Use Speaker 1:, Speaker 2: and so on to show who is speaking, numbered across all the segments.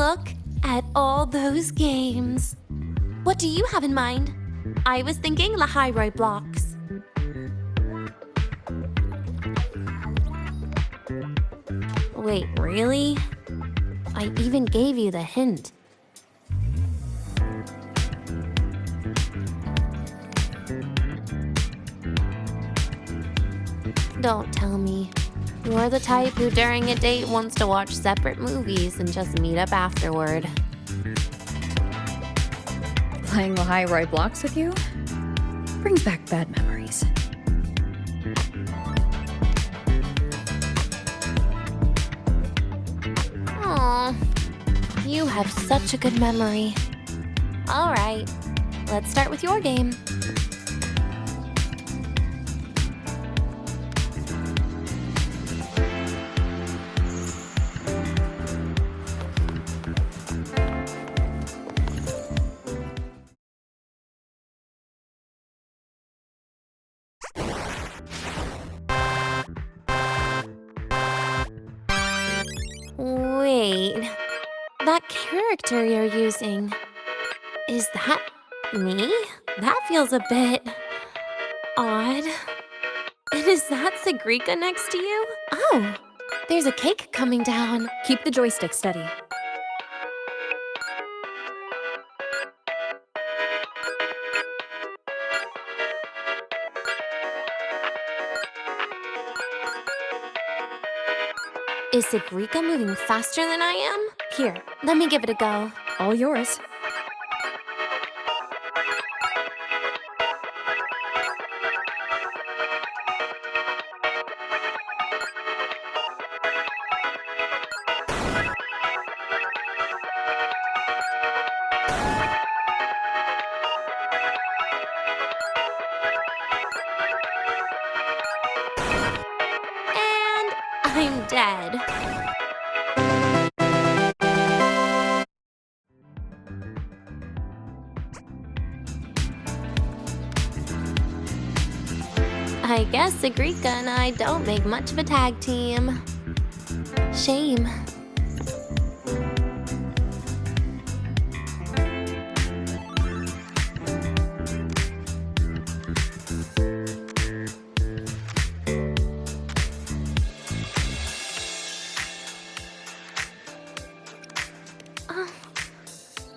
Speaker 1: Look at all those games. What do you have in mind? I was thinking Lahiroi blocks. Wait, really? I even gave you the hint. Don't tell me. You're the type who during a date wants to watch separate movies and just meet up afterward.
Speaker 2: Playing Lahiroi blocks with you brings back bad memories.
Speaker 1: Aw, you have such a good memory. All right, let's start with your game. Wait, that character you're using, is that me? That feels a bit odd. And is that Sigrika next to you? Oh, there's a cake coming down.
Speaker 2: Keep the joystick steady.
Speaker 1: Is Sigrika moving faster than I am? Here, let me give it a go.
Speaker 2: All yours.
Speaker 1: And I'm dead. I guess Sigrika and I don't make much of a tag team. Shame.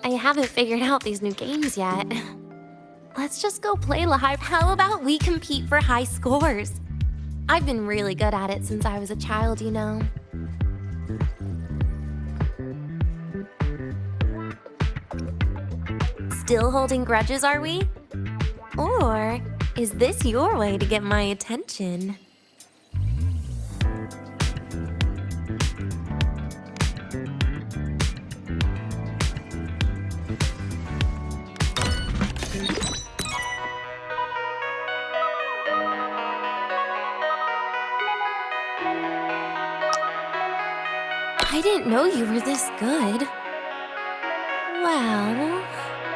Speaker 1: I haven't figured out these new games yet. Let's just go play Lahiroi. How about we compete for high scores? I've been really good at it since I was a child, you know. Still holding grudges, are we? Or is this your way to get my attention? I didn't know you were this good. Well,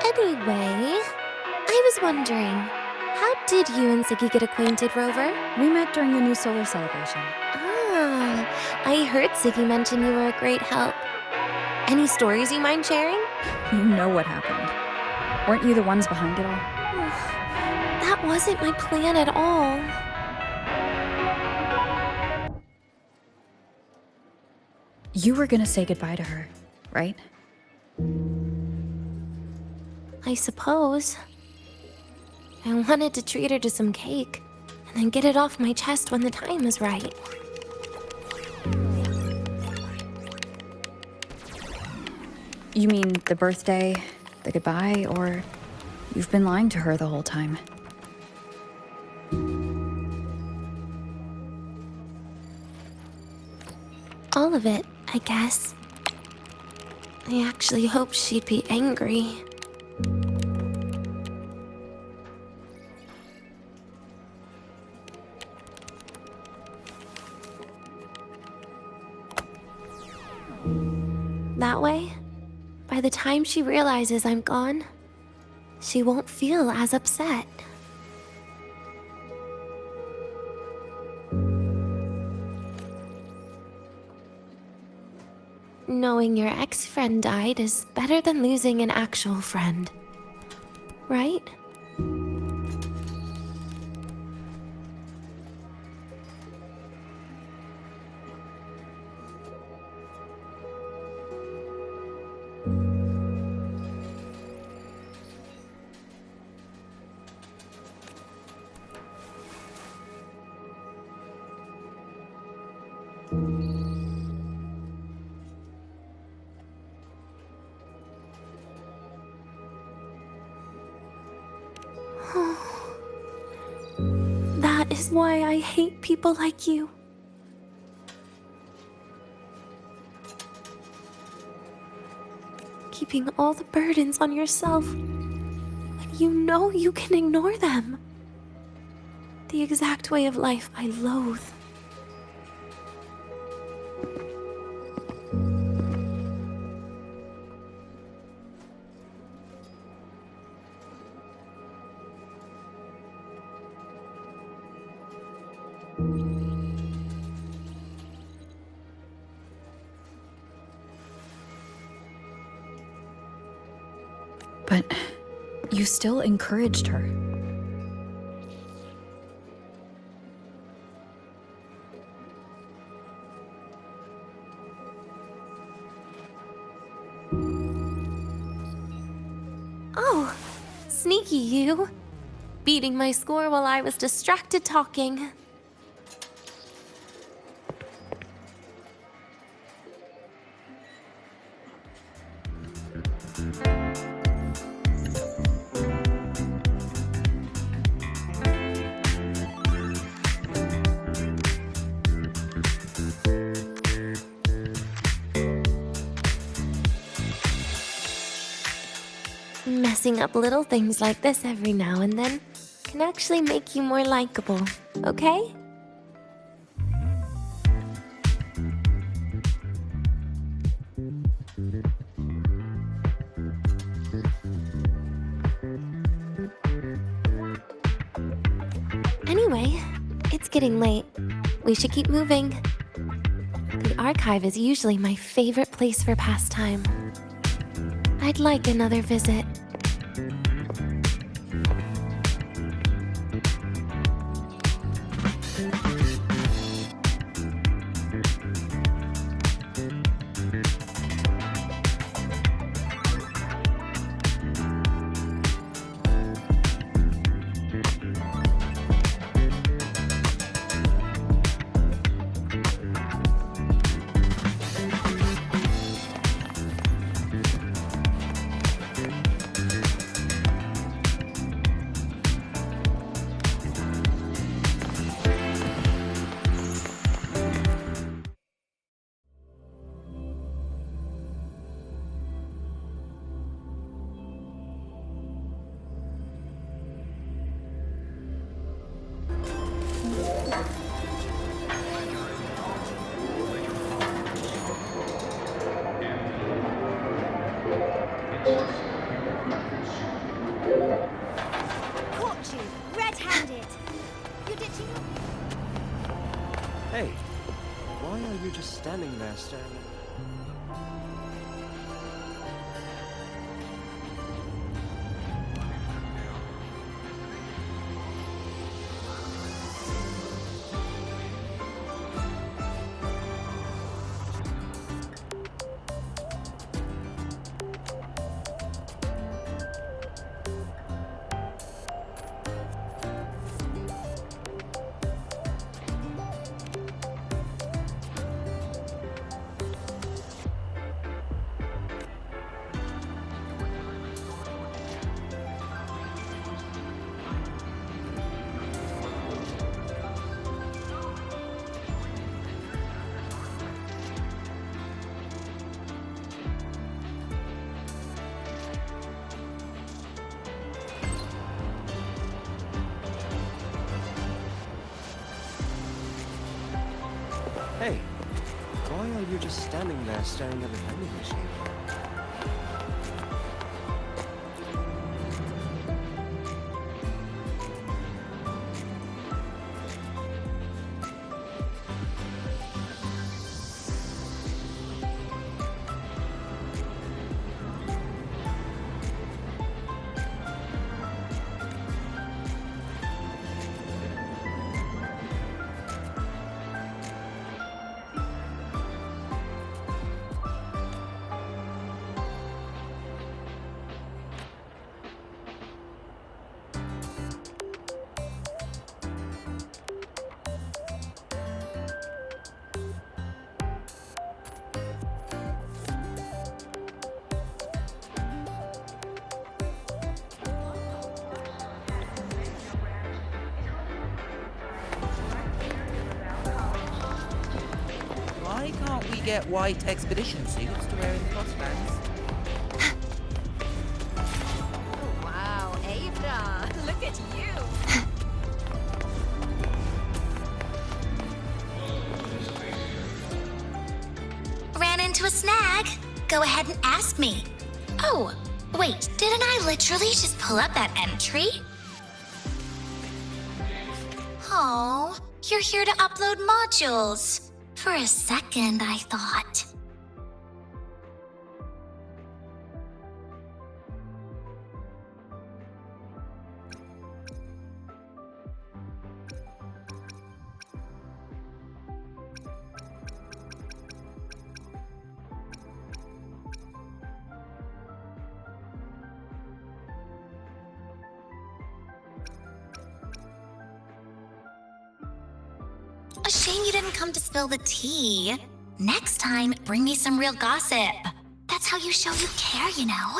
Speaker 1: anyway, I was wondering, how did you and Siggy get acquainted, Rover?
Speaker 2: We met during the new solar celebration.
Speaker 1: Ah, I heard Siggy mention you were a great help. Any stories you mind sharing?
Speaker 2: You know what happened. Weren't you the ones behind it all?
Speaker 1: That wasn't my plan at all.
Speaker 2: You were gonna say goodbye to her, right?
Speaker 1: I suppose. I wanted to treat her to some cake, and then get it off my chest when the time was right.
Speaker 2: You mean the birthday, the goodbye, or you've been lying to her the whole time?
Speaker 1: All of it, I guess. I actually hoped she'd be angry. That way, by the time she realizes I'm gone, she won't feel as upset. knowing your ex-friend died is better than losing an actual friend. Right? That is why I hate people like you. Keeping all the burdens on yourself when you know you can ignore them. The exact way of life I loathe.
Speaker 2: But you still encouraged her.
Speaker 1: Oh, sneaky you. Beating my score while I was distracted talking. Messing up little things like this every now and then can actually make you more likable, okay? Anyway, it's getting late. We should keep moving. The archive is usually my favorite place for pastime. I'd like another visit.
Speaker 3: Caught you, red-handed. You ditching?
Speaker 4: Hey, why are you just standing there staring at me? Hey, why are you just standing there staring at the vending machine?
Speaker 5: get white expedition suits to wear in the Frostlands.
Speaker 3: Wow, Ava, look at you.
Speaker 6: Ran into a snag? Go ahead and ask me. Oh, wait, didn't I literally just pull up that entry? Oh, you're here to upload modules. For a second, I thought. A shame you didn't come to spill the tea. Next time, bring me some real gossip. That's how you show you care, you know?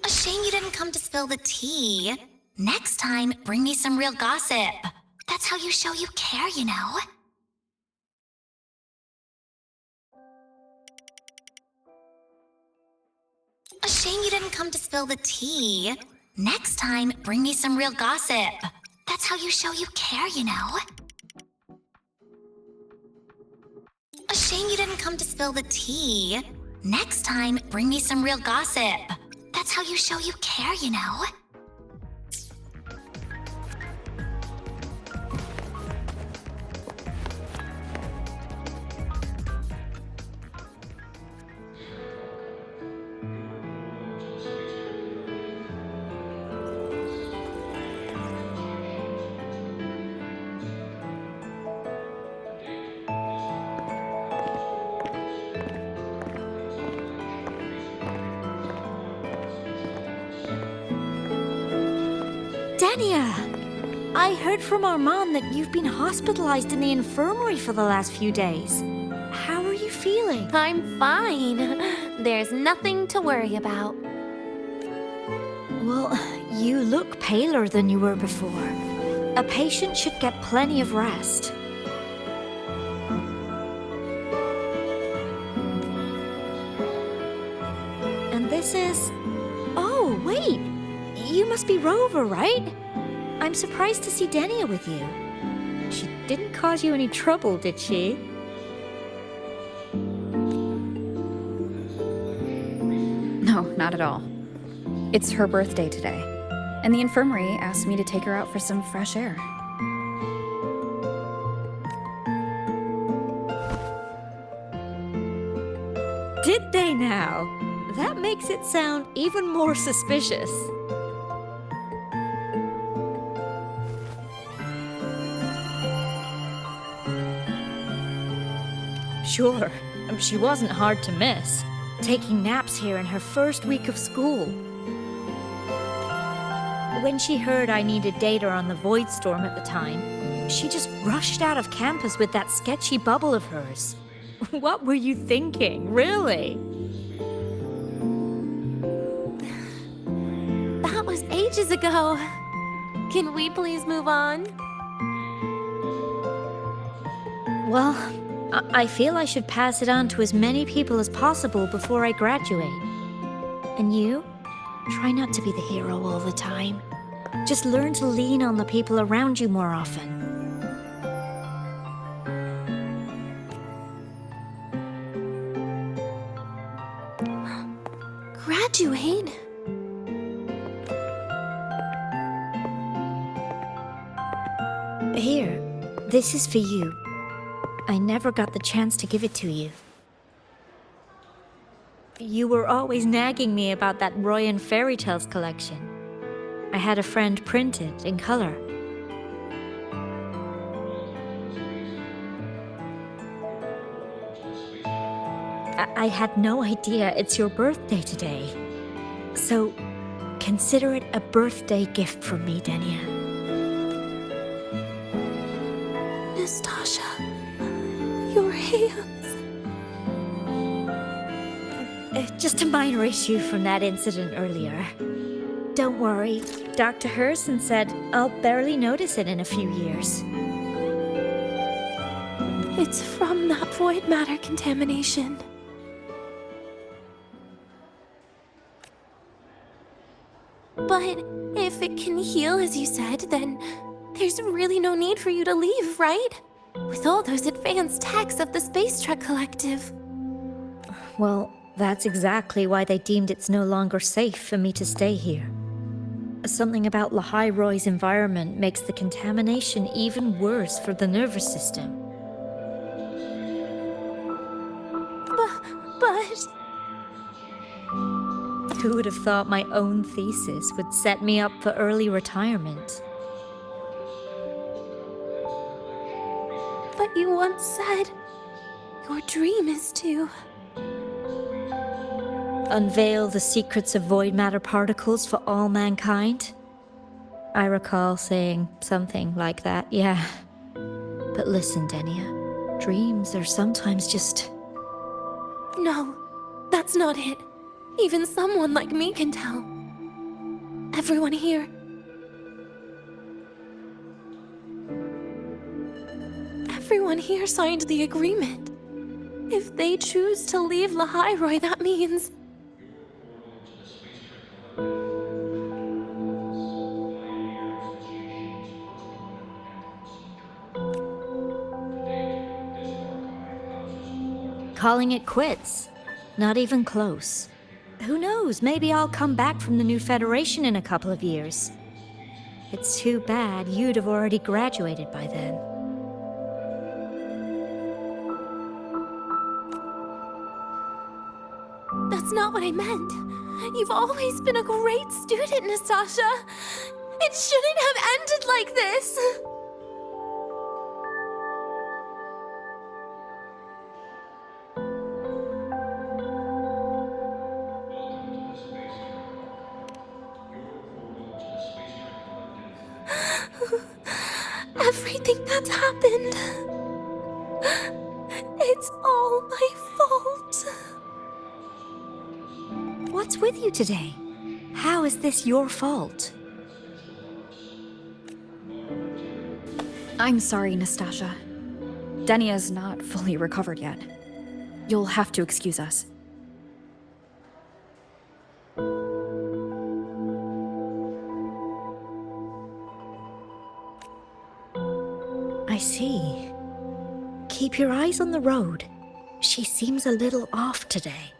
Speaker 6: A shame you didn't come to spill the tea. Next time, bring me some real gossip. That's how you show you care, you know? A shame you didn't come to spill the tea. Next time, bring me some real gossip. That's how you show you care, you know? A shame you didn't come to spill the tea. Next time, bring me some real gossip. That's how you show you care, you know?
Speaker 7: Dania! I heard from our mom that you've been hospitalized in the infirmary for the last few days. How are you feeling?
Speaker 1: I'm fine. There's nothing to worry about.
Speaker 7: Well, you look paler than you were before. A patient should get plenty of rest. And this is... Oh, wait! You must be Rover, right? I'm surprised to see Dania with you. She didn't cause you any trouble, did she?
Speaker 2: No, not at all. It's her birthday today, and the infirmary asked me to take her out for some fresh air.
Speaker 7: Did they now? That makes it sound even more suspicious. Sure, she wasn't hard to miss, taking naps here in her first week of school. When she heard I needed data on the Void Storm at the time, she just rushed out of campus with that sketchy bubble of hers. What were you thinking, really?
Speaker 1: That was ages ago. Can we please move on?
Speaker 7: Well, I feel I should pass it on to as many people as possible before I graduate. And you? Try not to be the hero all the time. Just learn to lean on the people around you more often.
Speaker 1: Graduate?
Speaker 7: Here, this is for you. I never got the chance to give it to you. You were always nagging me about that Roy and Fairy Tales collection. I had a friend print it in color. I had no idea it's your birthday today. So, consider it a birthday gift from me, Dania.
Speaker 1: Nastasha, your hands.
Speaker 7: Just a minor issue from that incident earlier. Don't worry. Dr. Herson said I'll barely notice it in a few years.
Speaker 1: It's from that void matter contamination. But if it can heal, as you said, then there's really no need for you to leave, right? With all those advanced techs of the Space Trek Collective.
Speaker 7: Well, that's exactly why they deemed it's no longer safe for me to stay here. Something about Lahai-Roy's environment makes the contamination even worse for the nervous system.
Speaker 1: But
Speaker 7: Who would have thought my own thesis would set me up for early retirement?
Speaker 1: But you once said your dream is to...
Speaker 7: Unveil the secrets of void matter particles for all mankind? I recall saying something like that, yeah. But listen, Denia, dreams are sometimes just...
Speaker 1: No, that's not it. Even someone like me can tell. Everyone here. Everyone here signed the agreement. If they choose to leave Lahai-Roy, that means...
Speaker 7: calling it quits. Not even close. Who knows, maybe I'll come back from the new Federation in a couple of years. It's too bad you'd have already graduated by then.
Speaker 1: That's not what I meant. You've always been a great student, Nastasha. It shouldn't have ended like this. Everything that's happened. It's all my fault.
Speaker 7: What's with you today? How is this your fault?
Speaker 2: I'm sorry, Nastasha. Denia's not fully recovered yet. You'll have to excuse us.
Speaker 7: I see. Keep your eyes on the road. She seems a little off today.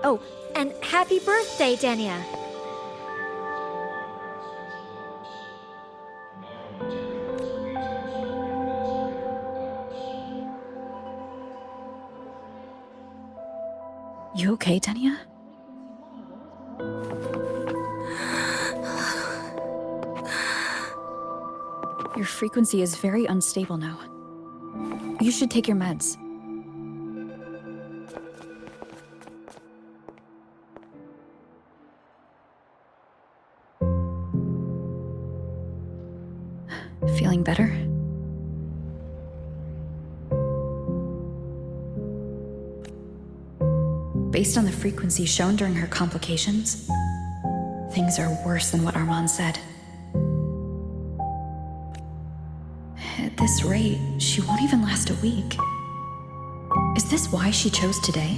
Speaker 7: Oh, and happy birthday, Denia.
Speaker 2: You okay, Denia? Your frequency is very unstable now. You should take your meds. Feeling better? Based on the frequency shown during her complications, things are worse than what Armand said. At this rate, she won't even last a week. Is this why she chose today?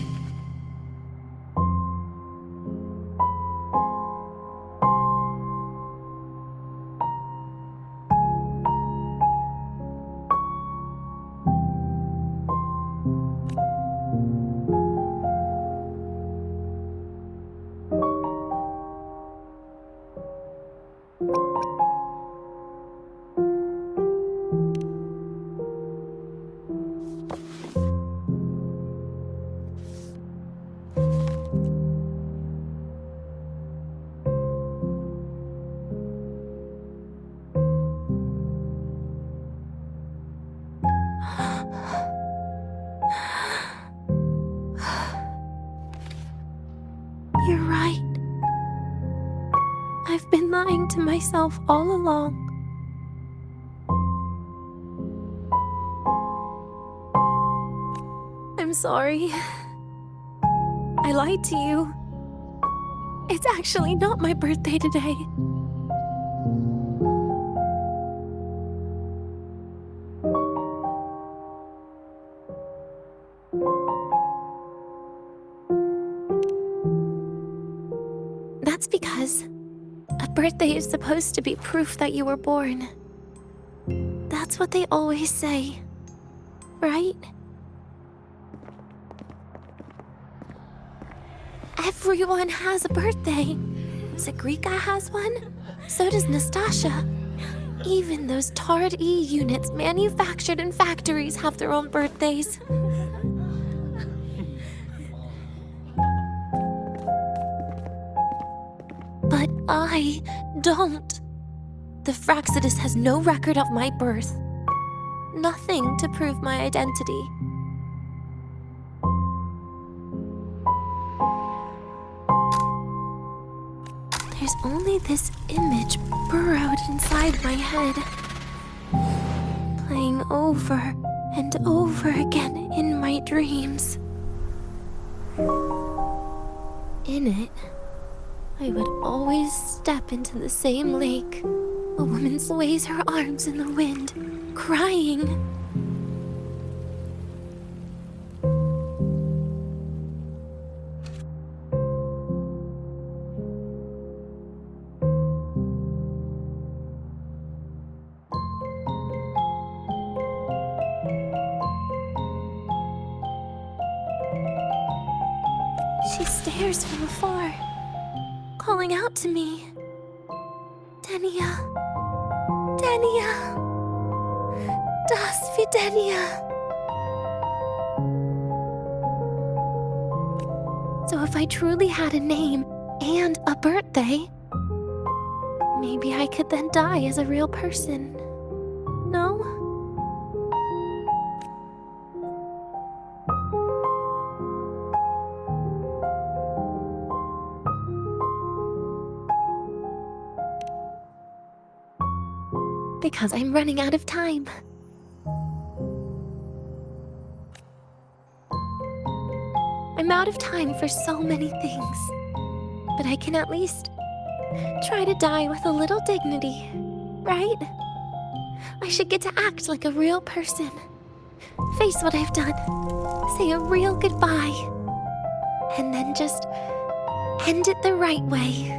Speaker 1: lying to myself all along. I'm sorry. I lied to you. It's actually not my birthday today. That's because a birthday is supposed to be proof that you were born. That's what they always say, right? Everyone has a birthday. Zagrika has one. So does Nastasha. Even those tarred E units manufactured in factories have their own birthdays. But I don't. The Fraxidus has no record of my birth. Nothing to prove my identity. There's only this image burrowed inside my head, playing over and over again in my dreams. In it, I would always step into the same lake. A woman sways her arms in the wind, crying. She stares from afar, calling out to me. Denia. Denia. Das Videnia. So if I truly had a name and a birthday, maybe I could then die as a real person. No? Because I'm running out of time. I'm out of time for so many things. But I can at least try to die with a little dignity, right? I should get to act like a real person. Face what I've done. Say a real goodbye. And then just end it the right way.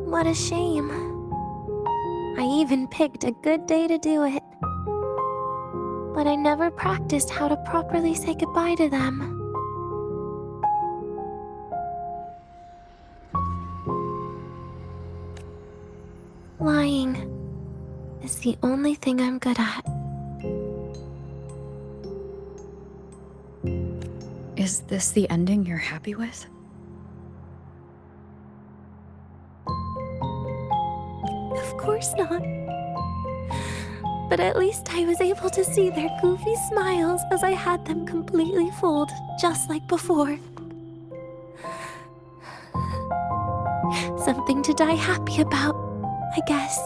Speaker 1: What a shame. I even picked a good day to do it. But I never practiced how to properly say goodbye to them. Lying is the only thing I'm good at.
Speaker 2: Is this the ending you're happy with?
Speaker 1: Of course not. But at least I was able to see their goofy smiles as I had them completely fooled, just like before. Something to die happy about, I guess.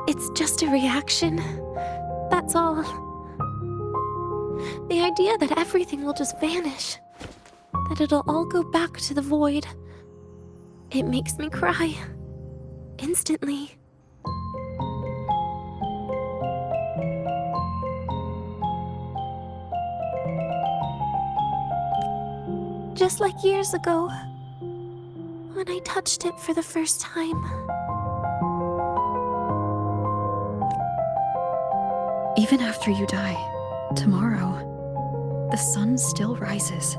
Speaker 1: It's just a reaction. That's all. The idea that everything will just vanish, that it'll all go back to the void, it makes me cry. Instantly. Just like years ago, when I touched it for the first time.
Speaker 2: Even after you die, tomorrow, the sun still rises.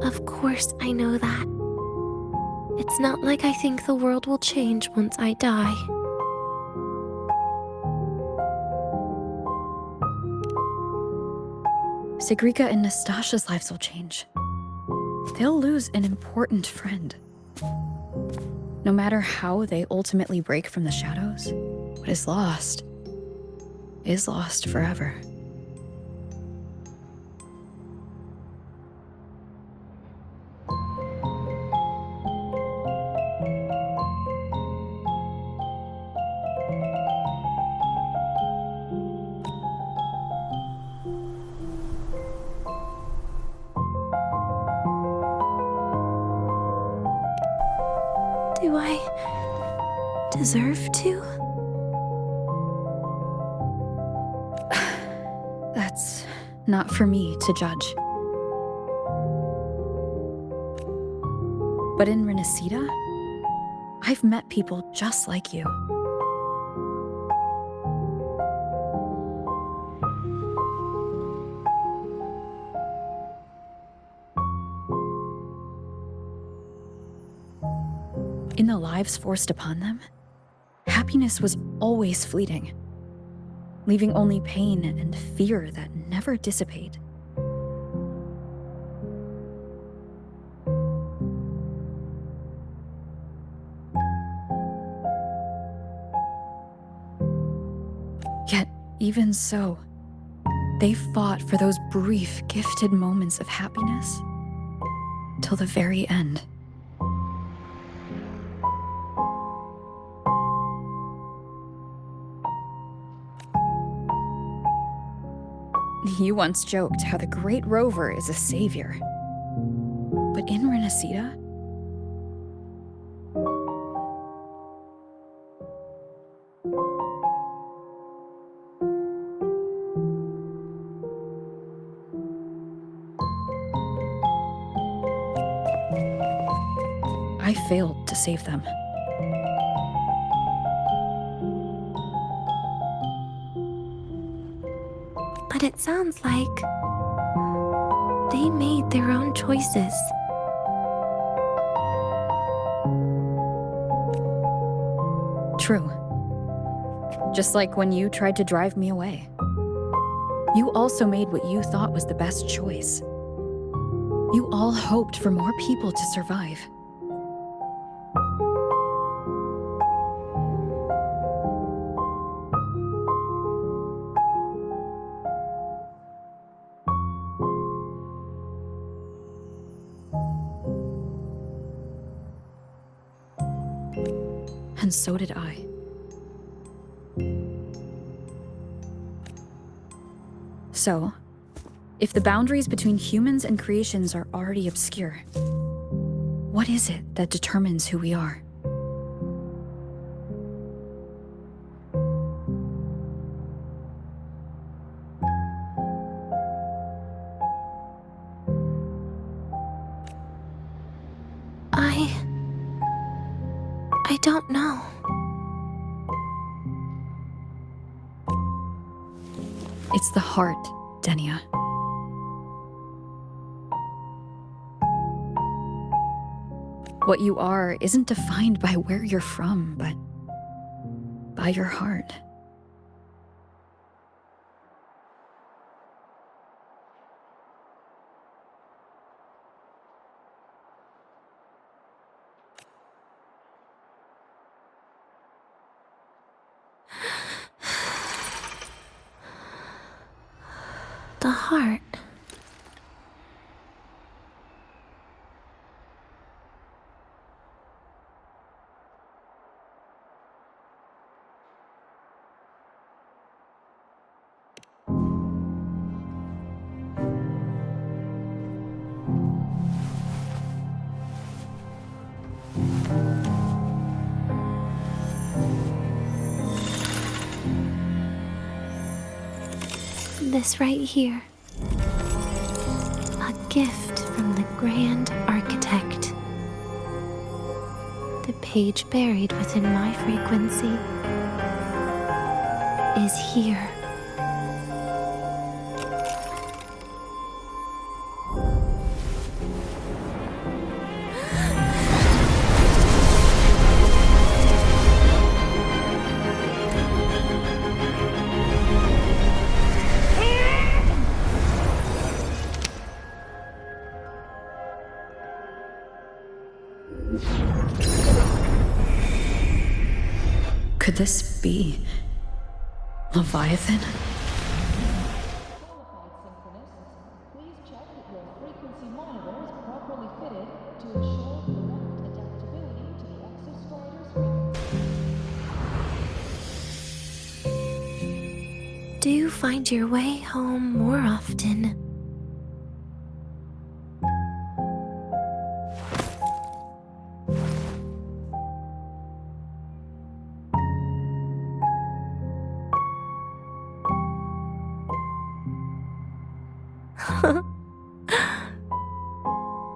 Speaker 1: Of course I know that. It's not like I think the world will change once I die.
Speaker 2: Sigrika and Nastasha's lives will change. They'll lose an important friend. No matter how they ultimately break from the shadows, what is lost forever.
Speaker 1: Do I deserve to?
Speaker 2: That's not for me to judge. But in Renacida, I've met people just like you. In the lives forced upon them, happiness was always fleeting, leaving only pain and fear that never dissipate. Yet, even so, they fought for those brief, gifted moments of happiness till the very end. You once joked how the great rover is a savior. But in Renacida, I failed to save them.
Speaker 1: But it sounds like they made their own choices.
Speaker 2: True. Just like when you tried to drive me away. You also made what you thought was the best choice. You all hoped for more people to survive. And so did I. So, if the boundaries between humans and creations are already obscure, what is it that determines who we are?
Speaker 1: I don't know.
Speaker 2: It's the heart, Denia. What you are isn't defined by where you're from, but by your heart.
Speaker 1: The heart. This right here. A gift from the Grand Architect. The page buried within my frequency is here.
Speaker 2: Could this be Leviathan?
Speaker 1: Do find your way home more often.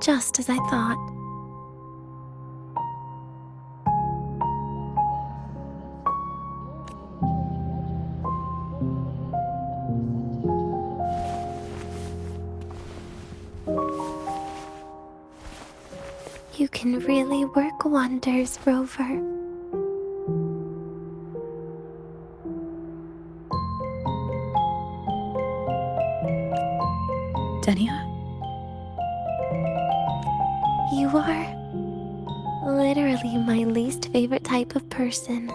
Speaker 1: Just as I thought. You can really work wonders, Rover.
Speaker 2: Denia?
Speaker 1: You are literally my least favorite type of person.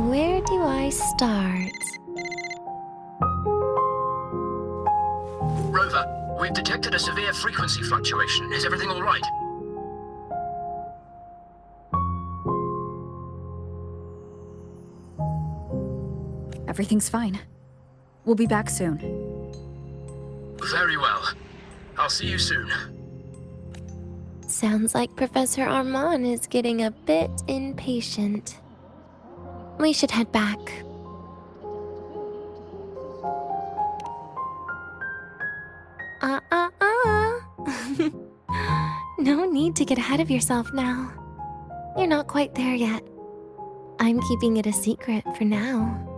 Speaker 1: Where do I start?
Speaker 8: Rover, we've detected a severe frequency fluctuation. Is everything all right?
Speaker 2: Everything's fine. We'll be back soon.
Speaker 8: Very well. I'll see you soon.
Speaker 1: Sounds like Professor Armand is getting a bit impatient. We should head back. No need to get ahead of yourself now. You're not quite there yet. I'm keeping it a secret for now.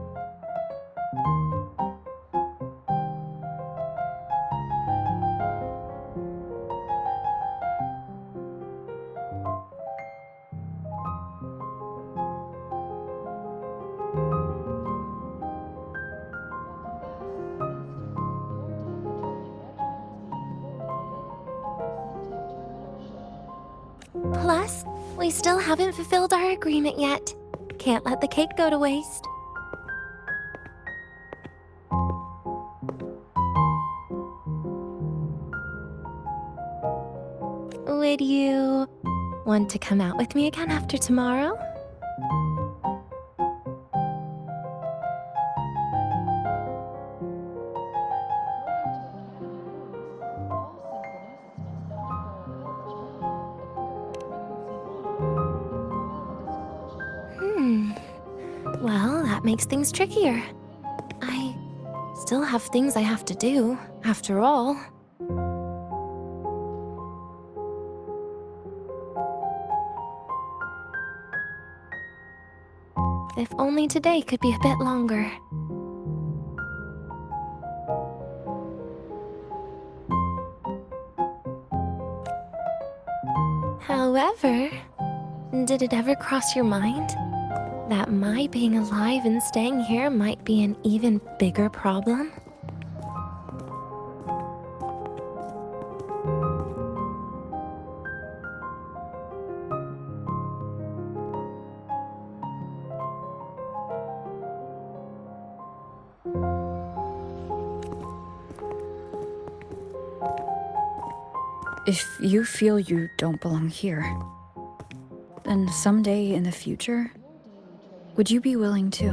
Speaker 1: Plus, we still haven't fulfilled our agreement yet. Can't let the cake go to waste. Would you want to come out with me again after tomorrow? Well, that makes things trickier. I still have things I have to do, after all. If only today could be a bit longer. However, did it ever cross your mind that my being alive and staying here might be an even bigger problem?
Speaker 2: If you feel you don't belong here, then someday in the future, would you be willing to?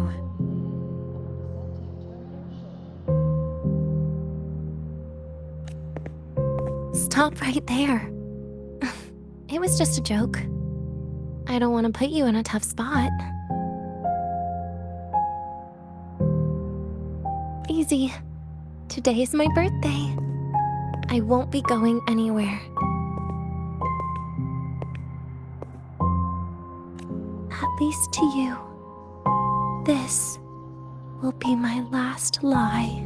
Speaker 1: Stop right there. It was just a joke. I don't want to put you in a tough spot. Easy. Today is my birthday. I won't be going anywhere. At least to you. This will be my last lie.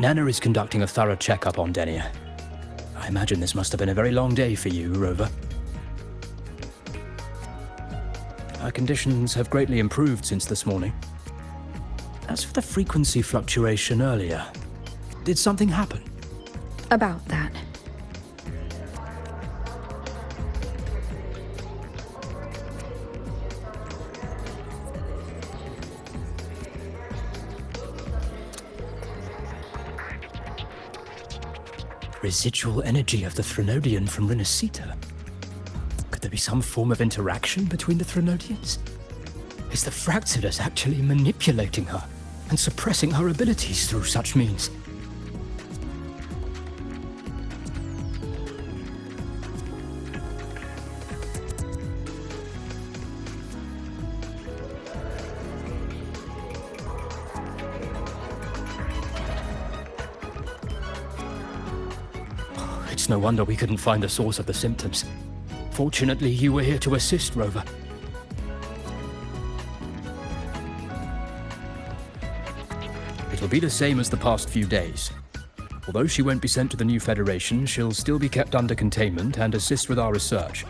Speaker 8: Nana is conducting a thorough checkup on Denia. I imagine this must have been a very long day for you, Rover. Her conditions have greatly improved since this morning. As for the frequency fluctuation earlier, did something happen?
Speaker 2: About that.
Speaker 8: Residual energy of the Threnodian from Renacita. Could there be some form of interaction between the Threnodians? Is the Fractidus actually manipulating her and suppressing her abilities through such means? It's no wonder we couldn't find the source of the symptoms. Fortunately, you were here to assist, Rover. It'll be the same as the past few days. Although she won't be sent to the new Federation, she'll still be kept under containment and assist with our research.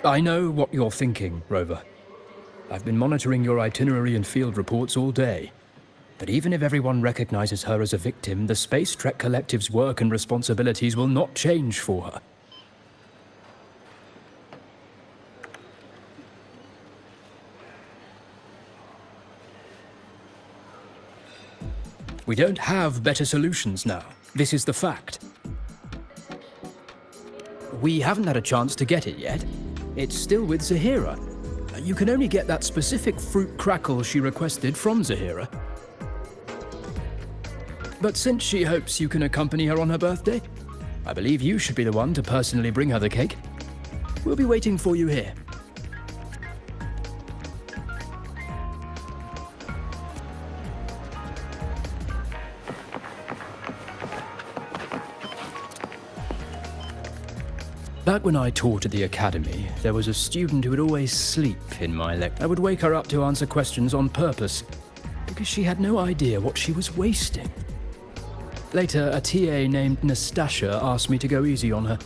Speaker 8: I know what you're thinking, Rover. I've been monitoring your itinerary and field reports all day. But even if everyone recognizes her as a victim, the Space Trek Collective's work and responsibilities will not change for her. We don't have better solutions now. This is the fact. We haven't had a chance to get it yet. It's still with Zahira. You can only get that specific fruit crackle she requested from Zahira. But since she hopes you can accompany her on her birthday, I believe you should be the one to personally bring her the cake. We'll be waiting for you here. Back when I taught at the academy, there was a student who would always sleep in my lecture. I would wake her up to answer questions on purpose, because she had no idea what she was wasting. Later, a TA named Nastasia asked me to go easy on her,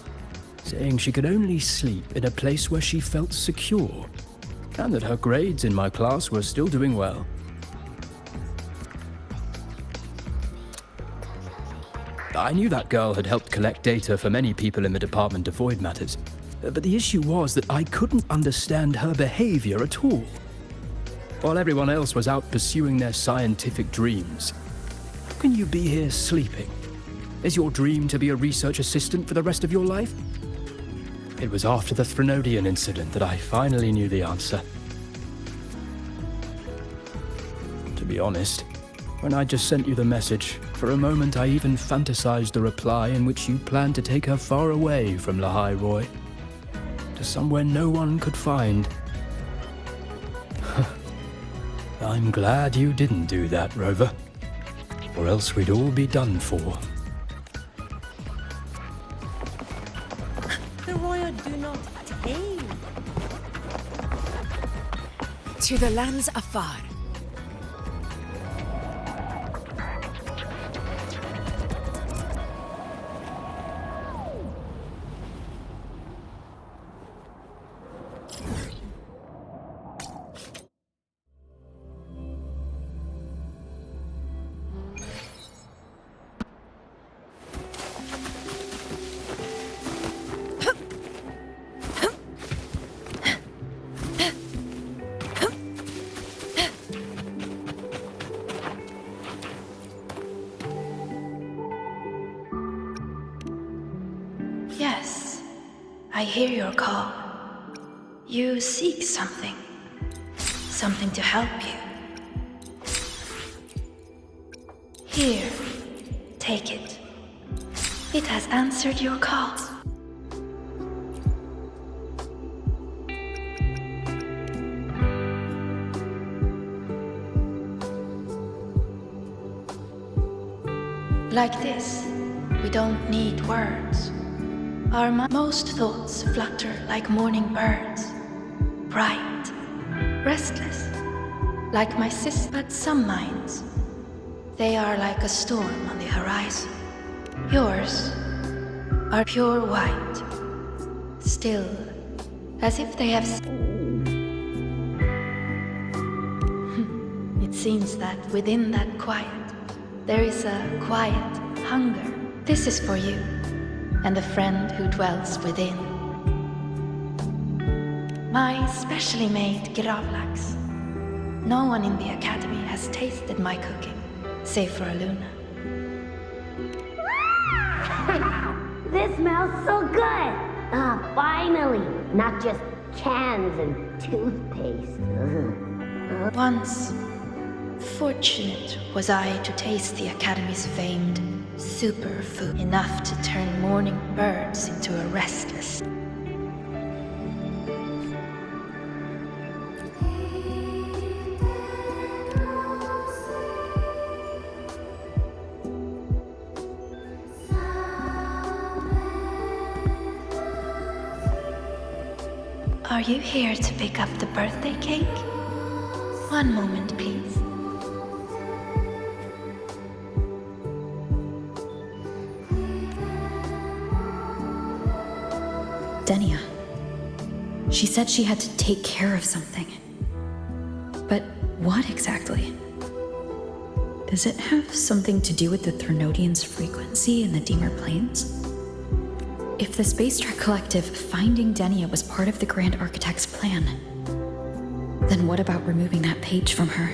Speaker 8: saying she could only sleep in a place where she felt secure, and that her grades in my class were still doing well. I knew that girl had helped collect data for many people in the Department of Void Matters, but the issue was that I couldn't understand her behavior at all. While everyone else was out pursuing their scientific dreams, how can you be here sleeping? Is your dream to be a research assistant for the rest of your life? It was after the Threnodian incident that I finally knew the answer. To be honest, when I just sent you the message, for a moment I even fantasized a reply in which you planned to take her far away from Lahai Roy, to somewhere no one could find. I'm glad you didn't do that, Rover, or else we'd all be done for.
Speaker 3: The royal do not tame.
Speaker 9: To the lands afar.
Speaker 10: Yes, I hear your call. You seek something. Something to help you. Here, take it. It has answered your call. Like this, we don't need words. Most thoughts flutter like morning birds, bright, restless, like my sister. But some minds, they are like a storm on the horizon. Yours are pure white, still, as if they have. It seems that within that quiet, there is a quiet hunger. This is for you, and the friend who dwells within. My specially made gravlax. No one in the academy has tasted my cooking, save for Aluna.
Speaker 11: This smells so good! Finally! Not just cans and toothpaste.
Speaker 10: Once, fortunate was I to taste the Academy's famed superfood, enough to turn morning birds into a restless. Are you here to pick up the birthday cake? One moment, please.
Speaker 2: Denia. She said she had to take care of something. But what exactly? Does it have something to do with the Threnodian's frequency in the Deemer Plains? If the Space Trek Collective finding Denia was part of the Grand Architect's plan, then what about removing that page from her?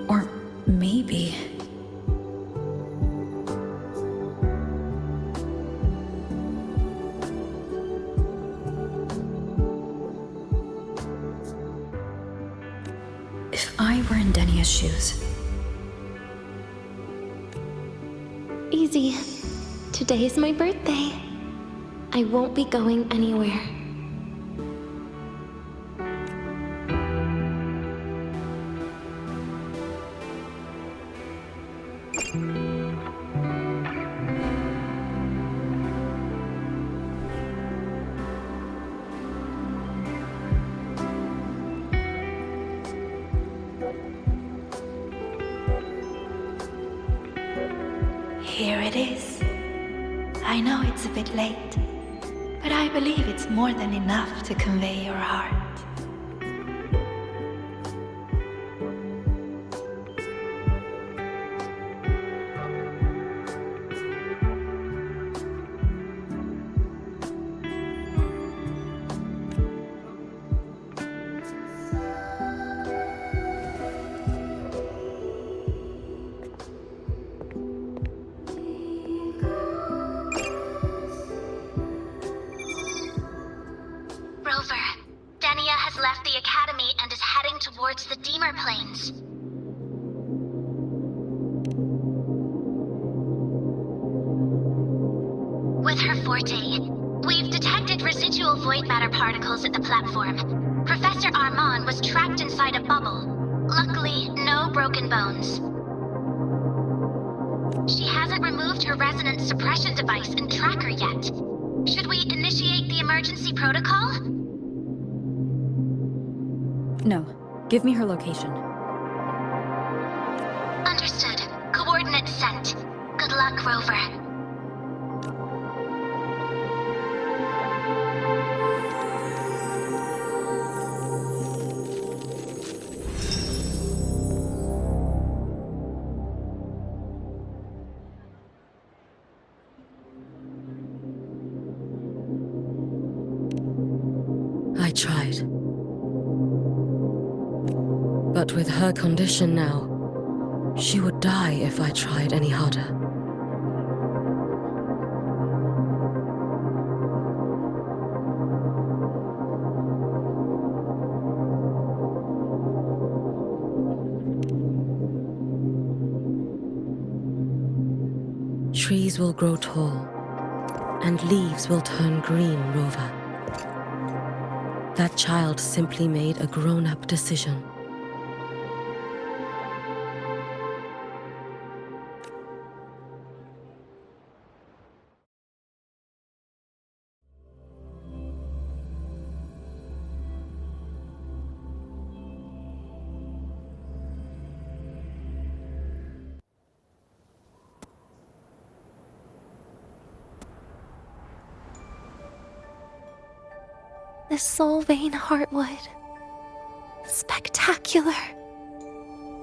Speaker 2: Or maybe... if I were in Denia's shoes...
Speaker 1: Easy. Today is my birthday. I won't be going anywhere.
Speaker 10: Here it is. I know it's a bit late, but I believe it's more than enough to convey your heart.
Speaker 6: Rover, Denia has left the Academy and is heading towards the Deemer Plains. With her forte, we've detected residual void matter particles at the platform. Professor Armand was trapped inside a bubble. Luckily, no broken bones. She hasn't removed her resonance suppression device and tracker yet. Should we initiate the emergency protocol?
Speaker 2: No. Give me her location.
Speaker 6: Understood. Coordinates sent. Good luck, Rover.
Speaker 12: I tried. But with her condition now, she would die if I tried any harder. Trees will grow tall, and leaves will turn green, Rover. That child simply made a grown-up decision.
Speaker 1: The soul vein heartwood. Spectacular.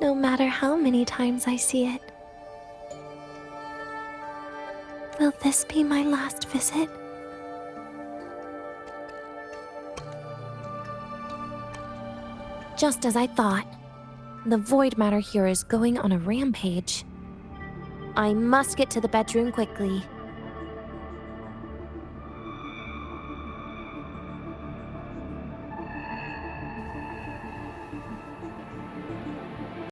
Speaker 1: No matter how many times I see it. Will this be my last visit? Just as I thought. The void matter here is going on a rampage. I must get to the bedroom quickly.